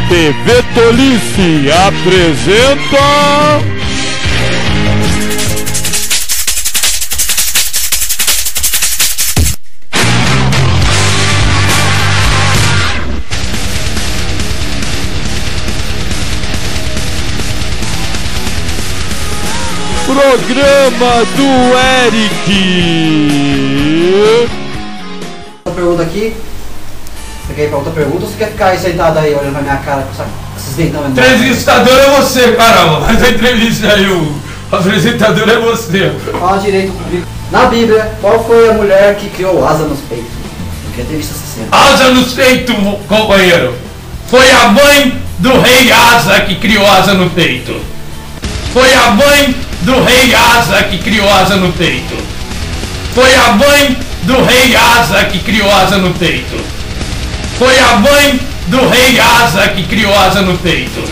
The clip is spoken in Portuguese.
TV Tolice apresenta... Programa do Eric. Outra pergunta aqui. Você quer ir pra outra pergunta ou você quer ficar aí sentado aí olhando pra minha cara com esses dentão? Entrevistador é você, caramba. Mas a entrevista aí, o apresentador é você. Fala direito comigo. Na Bíblia, qual foi a mulher que criou asa nos peitos? Eu queria ter visto essa cena. Asa nos peitos, companheiro. Foi a mãe do rei Asa que criou asa no peito. Foi a mãe do rei Asa que criou asa no peito. Foi a mãe do rei Asa que criou asa no peito. Foi a mãe do rei Asa que criou asa no peito.